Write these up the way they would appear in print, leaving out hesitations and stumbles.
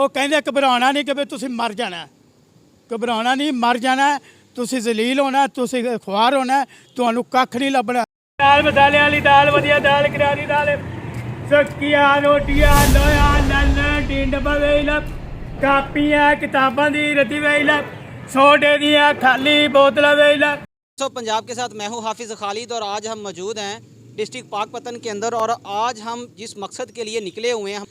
ਉਹ ਕਹਿੰਦੇ ਘਬਰਾਉਣਾ ਨਹੀਂ ਕਿ ਵੀ ਤੁਸੀਂ ਮਰ ਜਾਣਾ, ਘਬਰਾਉਣਾ ਨਹੀਂ, ਮਰ ਜਾਣਾ। ਤੁਸੀਂ ਜ਼ਲੀਲ ਹੋਣਾ, ਤੁਸੀਂ ਖੁਆਰ ਹੋਣਾ, ਤੁਹਾਨੂੰ ਕੱਖ ਨਹੀਂ ਲੱਭਣਾ। ਦਾਲ ਮਸਾਲੇ ਵਾਲੀ ਦਾਲ, ਵਧੀਆ ਦਾਲ, ਕਰਾਰੀ ਦਾਲ, ਸੱਕੀਆਂ ਰੋਟੀਆਂ, ਲੋਹਾ ਲੱਲਣ ਟਿੰਡ ਬਵੇਲ, ਕਾਪੀਆਂ किताबों की रद्दी वेल, सोडे दियाँ खाली बोतल वेल। तो पंजाब के साथ मैं हूँ हाफिज़ खालिद और आज हम मौजूद हैं डिस्ट्रिक्ट पाकपतन के अंदर। और आज हम जिस मकसद के लिए निकले हुए हैं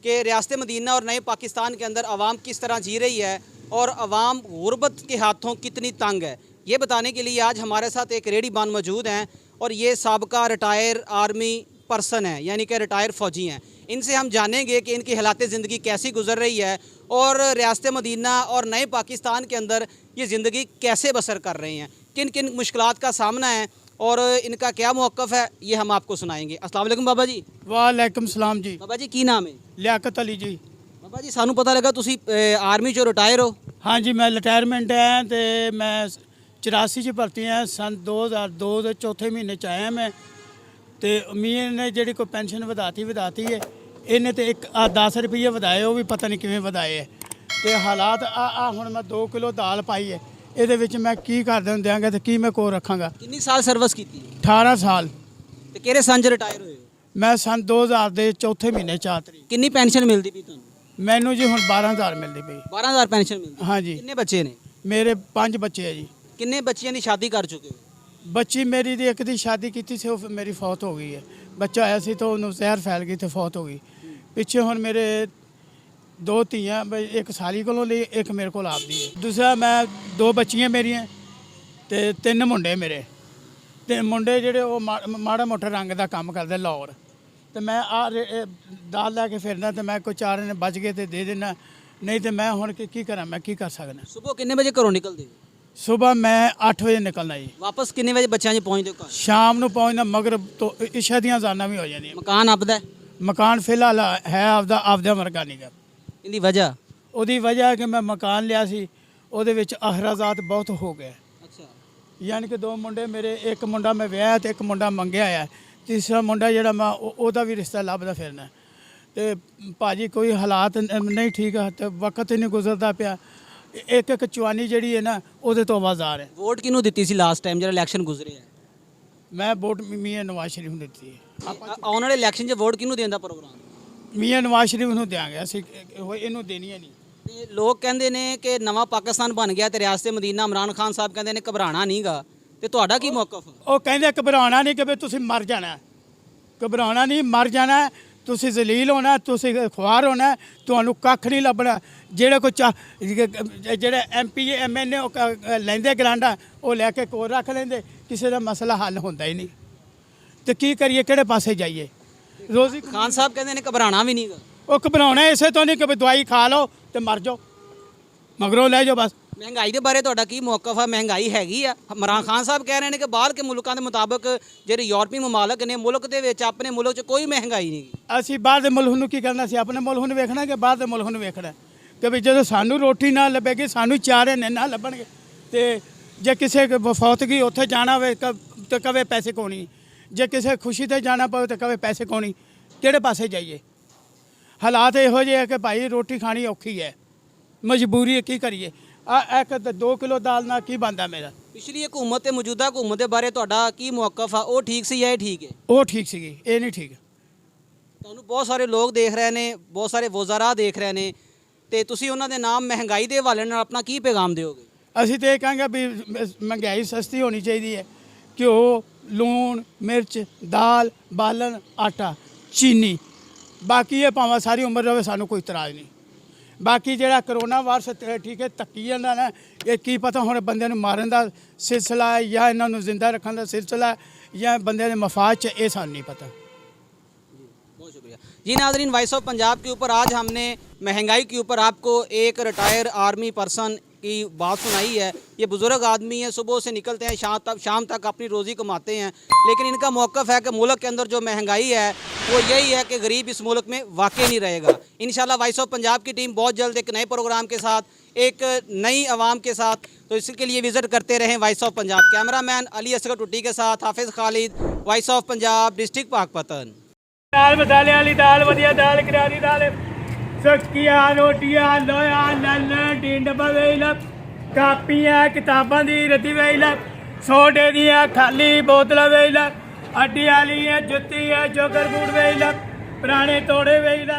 कि रियासत मदीना और नए पाकिस्तान के अंदर आवाम किस तरह जी रही है और आवाम गुर्बत के हाथों कितनी तंग है, ये बताने के लिए आज हमारे साथ एक रेहड़ीबान मौजूद हैं। और ये साबका रिटायर आर्मी पर्सन है, यानी कि रिटायर फ़ौजी हैं। इनसे हम जानेंगे कि इनकी हालात ज़िंदगी कैसी गुजर रही है और रियासत मदीना और नए पाकिस्तान के अंदर ये ज़िंदगी कैसे बसर कर रहे हैं, किन किन मुश्किलात का सामना है और इनका क्या मौक़िफ़ है, ये हम आपको सुनाएंगे। अस्सलाम वालेकुम बाबा जी। वालेकुम सलाम जी। बाबा जी की नाम है? लियाकत अली जी। बाबा जी सानू पता लगा तुसी आर्मी चो रिटायर हो? हाँ जी, मैं रिटायरमेंट है तो मैं 84 च भर्ती है, सन 2002 के चौथे महीने च आया मैं। तो मीर ने जी कोई पेंशन वधाती है, इन्हें तो एक 10 रुपये वधाए, वो भी पता नहीं किमें वधाए है। तो हालात हुण मैं 2 किलो दाल पाई है, ये मैं की कर देंगे तो की मैं को रखांगा। कितनी साल सर्विस की? 18 साल। तो किहड़े सन च रिटायर होए? मैं सन 2000 के चौथे महीने 4 तरीक। कितनी पेंशन मिलती पई तुहानू? मैनू जी हुण 12000 मिलती पई। 12000 पेंशन मिलती? हाँ जी। कितने बच्चे ने? मेरे 5 बच्चे है जी। कितने बच्चियां दी शादी कर चुके हो? बच्ची मेरी दी एक दी शादी की थी, वो मेरी फौत हो गई है। बच्चा आया सी तो उन्होंने जहर फैल गई तो फौत हो गई। पिछे हुण मेरे 2 धीयां, एक साली को ली, एक मेरे को आप दी है। दूसरा मैं 2 बच्चियां मेरियां ते 3 मुंडे मेरे। ते मुंडे जेडे वो माड़ा मोटा रंग का काम करते लाहौर। तो मैं दाल लैके फिरना तो मैं कोई 4 ने बच गए तो दे देना, नहीं तो मैं हुण की करा, मैं की कर सकना। सुबह कितने बजे घरों निकलते हो? सुबह मैं 8 बजे निकलना जी। वापस कितने बजे बच्चों च पहुँचते हो? शाम को पहुँचना, मगर तो इशा दी अजाना भी हो जाती। मकान आपदा? मकान फिलहाल है आपदा वर्गा नहीं गा। इनकी वजह? ਉਹਦੀ वजह है कि मैं मकान लिया सी, ਉਹਦੇ ਵਿੱਚ अखराजात बहुत हो गए। अच्छा। यानी कि 2 मुंडे मेरे, एक मुंडा मैं विआह ते एक मुंडा मंगया है, तीसरा मुंडा ਜਿਹੜਾ मैं ਉਹਦਾ भी रिश्ता ਲੱਭਦਾ ਫਿਰਨਾ। ਤੇ ਭਾਜੀ ਕੋਈ ਹਾਲਾਤ नहीं ठीक है, तो वक्त ही नहीं गुजरता ਪਿਆ। एक चुआनी ਜਿਹੜੀ है ना, ਉਹਦੇ ਤੋਂ ਆਵਾਜ਼ਾਰ है। वोट किनू ਦਿੱਤੀ ਸੀ ਲਾਸਟ ਟਾਈਮ ਜਿਹੜਾ ਇਲੈਕਸ਼ਨ ਗੁਜ਼ਰੇ ਹੈ? मैं वोट ਮੀਆਂ ਨਵਾਜ਼ ਸ਼ਰੀਫ ਨੂੰ ਦਿੱਤੀ ਹੈ। ਆਉਣ ਵਾਲੇ ਇਲੈਕਸ਼ਨ 'ਚ ਵੋਟ ਕਿਹਨੂੰ ਦੇਣ ਦਾ ਪ੍ਰੋਗਰਾਮ? ਮੀਆਂ ਨਵਾਜ਼ ਸ਼ਰੀਫ ਨੂੰ ਦਿਆਂਗੇ ਅਸੀਂ, ਇਹਨੂੰ ਦੇਣੀ ਹੈ ਨਹੀਂ। ਤੇ ਲੋਕ ਕਹਿੰਦੇ ਨੇ ਕਿ ਨਵਾਂ ਪਾਕਿਸਤਾਨ ਬਣ ਗਿਆ ਤੇ ਰਿਆਸਤ ਮਦੀਨਾ ਇਮਰਾਨ ਖਾਨ ਸਾਹਿਬ ਕਹਿੰਦੇ ਨੇ ਘਬਰਾਣਾ ਨਹੀਂਗਾ, ਤੇ ਤੁਹਾਡਾ ਕੀ ਮੌਕਫ? ਉਹ ਕਹਿੰਦੇ ਘਬਰਾਉਣਾ ਨਹੀਂ ਕਿ ਵੀ ਤੁਸੀਂ ਮਰ ਜਾਣਾ, ਘਬਰਾਉਣਾ ਨਹੀਂ, ਮਰ ਜਾਣਾ। ਤੁਸੀਂ ਜ਼ਲੀਲ ਹੋਣਾ, ਤੁਸੀਂ ਖੁਆਰ ਹੋਣਾ, ਤੁਹਾਨੂੰ ਕੱਖ ਨਹੀਂ ਲੱਭਣਾ। ਜਿਹੜੇ ਕੋਈ ਜਿਹੜੇ MP MNA ਲੈਂਦੇ ਗਰਾਂਡਾ, ਉਹ ਲੈ ਕੇ ਕੋਲ ਰੱਖ ਲੈਂਦੇ, ਕਿਸੇ ਦਾ ਮਸਲਾ ਹੱਲ ਹੁੰਦਾ ਹੀ ਨਹੀਂ। ਤੇ ਕੀ ਕਰੀਏ, ਕਿਹੜੇ ਪਾਸੇ ਜਾਈਏ? ਰੋਜ਼ੀ ਖਾਨ ਸਾਹਿਬ ਕਹਿੰਦੇ ਨੇ ਘਬਰਾਣਾ ਵੀ ਨਹੀਂਗਾ। ਉਹ ਘਬਰਾਉਣਾ ਇਸੇ ਤੋਂ ਨਹੀਂ ਕਿ ਦਵਾਈ ਖਾ ਲਓ ਤੇ ਮਰ ਜਾਓ, ਮਗਰੋਂ ਲੈ ਜਾਓ ਬਸ। ਮਹਿੰਗਾਈ ਦੇ ਬਾਰੇ ਤੁਹਾਡਾ ਕੀ ਮੌਕਫ ਆ? ਮਹਿੰਗਾਈ ਹੈਗੀ ਆ? ਇਮਰਾਨ ਖਾਨ ਸਾਹਿਬ ਕਹਿ ਰਹੇ ਨੇ ਕਿ ਬਾਹਰ ਕੇ ਮੁਲਕਾਂ ਦੇ ਮੁਤਾਬਕ ਜਿਹੜੇ ਯੂਰਪੀ ਮਮਾਲਕ ਨੇ, ਮੁਲਕ ਦੇ ਵਿੱਚ ਆਪਣੇ ਮੁਲਕ 'ਚ ਕੋਈ ਮਹਿੰਗਾਈ ਨਹੀਂ। ਅਸੀਂ ਬਾਹਰ ਦੇ ਮੁਲਕ ਨੂੰ ਕੀ ਕਰਨਾ ਸੀ? ਆਪਣੇ ਮੁਲਕ ਨੂੰ ਵੇਖਣਾ ਕਿ ਬਾਹਰ ਦੇ ਮੁਲਕ ਨੂੰ ਵੇਖਣਾ? ਕਿ ਵੀ ਜਦੋਂ ਸਾਨੂੰ ਰੋਟੀ ਨਾ ਲੱਭੇਗੀ, ਸਾਨੂੰ ਚਾਰੇ ਨੇ ਨਾ ਲੱਭਣਗੇ। ਤੇ ਜੇ ਕਿਸੇ ਫੌਤਗੀ ਉੱਥੇ ਜਾਣਾ ਹੋਵੇ ਤਾਂ ਕਵੇ ਪੈਸੇ ਕੋਣੀ, ਜੇ ਕਿਸੇ ਖੁਸ਼ੀ ਤੇ ਜਾਣਾ ਪਵੇ ਤਾਂ ਕਵੇ ਪੈਸੇ ਕੋਣੀ। ਕਿਹੜੇ ਪਾਸੇ ਜਾਈਏ? ਹਾਲਾਤ ਇਹੋ ਜਿਹੇ ਹੈ ਕਿ ਭਾਈ ਰੋਟੀ ਖਾਣੀ ਔਖੀ ਹੈ, ਮਜਬੂਰੀ ਹੈ, ਕੀ ਕਰੀਏ? ਇੱਕ 2 ਕਿਲੋ ਦਾਲ ਨਾਲ ਕੀ ਬਣਦਾ ਮੇਰਾ? ਪਿਛਲੀ ਹਕੂਮਤ ਤੇ ਮੌਜੂਦਾ ਹਕੂਮਤ ਦੇ ਬਾਰੇ ਤੁਹਾਡਾ ਕੀ ਮੌਕਫ ਆ? ਉਹ ਠੀਕ ਸੀ ਜਾਂ ਇਹ ਠੀਕ ਹੈ? ਉਹ ਠੀਕ ਸੀਗੀ, ਇਹ ਨਹੀਂ ਠੀਕ। ਤੁਹਾਨੂੰ ਬਹੁਤ ਸਾਰੇ ਲੋਕ ਦੇਖ ਰਹੇ ਨੇ, ਬਹੁਤ ਸਾਰੇ ਵਜ਼ਾਰਾ ਦੇਖ ਰਹੇ ਨੇ, ਤੇ ਤੁਸੀਂ ਉਹਨਾਂ ਦੇ ਨਾਮ ਮਹਿੰਗਾਈ ਦੇ ਹਵਾਲੇ ਨਾਲ ਆਪਣਾ ਕੀ ਪੈਗਾਮ ਦਿਓਗੇ? ਅਸੀਂ ਤਾਂ ਇਹ ਕਹਾਂਗੇ ਵੀ ਮਹਿੰਗਾਈ ਸਸਤੀ ਹੋਣੀ ਚਾਹੀਦੀ ਹੈ। ਘਿਓ, ਲੂਣ, ਮਿਰਚ, ਦਾਲ, ਬਾਲਣ, ਆਟਾ, ਚੀਨੀ, ਬਾਕੀ ਇਹ ਭਾਵੇਂ ਸਾਰੀ ਉਮਰ ਰਹੇ, ਸਾਨੂੰ ਕੋਈ ਇਤਰਾਜ਼ ਨਹੀਂ। ਬਾਕੀ ਜਿਹੜਾ ਕਰੋਨਾ ਵਾਇਰਸ ਠੀਕ ਹੈ ਧੱਕੀ ਜਾਂਦਾ ਨਾ, ਇਹ ਕੀ ਪਤਾ ਹੁਣ ਬੰਦਿਆਂ ਨੂੰ ਮਾਰਨ ਦਾ ਸਿਲਸਿਲਾ ਹੈ ਜਾਂ ਇਹਨਾਂ ਨੂੰ ਜ਼ਿੰਦਾ ਰੱਖਣ ਦਾ सिलसिला है या बंदे ने मफाद च, ये सानू नहीं पता। बहुत शुक्रिया जी। नाज़रीन, वॉइस ऑफ पंजाब के ऊपर आज हमने महंगाई के ऊपर आपको एक रिटायर आर्मी पर्सन की बात सुनाई है। ये बुज़ुर्ग आदमी है, सुबह से निकलते हैं, शाम तक अपनी रोज़ी कमाते हैं, लेकिन इनका मौक़िफ़ है कि मुल्क के अंदर जो महंगाई है वो यही है कि गरीब इस मुल्क में वाकई नहीं रहेगा। इंशाल्लाह वॉइस ऑफ पंजाब की टीम बहुत जल्द एक नए प्रोग्राम के साथ, एक नई आवाम के साथ, तो इसके लिए विज़िट करते रहें voice of Punjab. Cameraman Ali Asghar Tutti के साथ Hafiz Khalid, voice of Punjab, district Pakpattan. दाल मसाले वाली दाल, वधिया दाल, करारी दाल, ਸੁੱਕੀਆਂ ਰੋਟੀਆਂ ਲੋਹਾ ਨਲ ਡਿੰਡ ਬਵੇਲ ਕਾਪੀਆਂ ਕਿਤਾਬਾਂ ਦੀ ਰੱਦੀ ਵੇਲ ਸੋਡੇ ਦੀਆਂ ਖਾਲੀ ਬੋਤਲਾਂ ਵੇਲ ਅੱਡੀ ਵਾਲੀਆਂ ਜੁੱਤੀਆਂ ਜੋਗਰ ਬੂਟ ਵੇਲ ਪੁਰਾਣੇ ਤੋੜੇ ਵੇਲ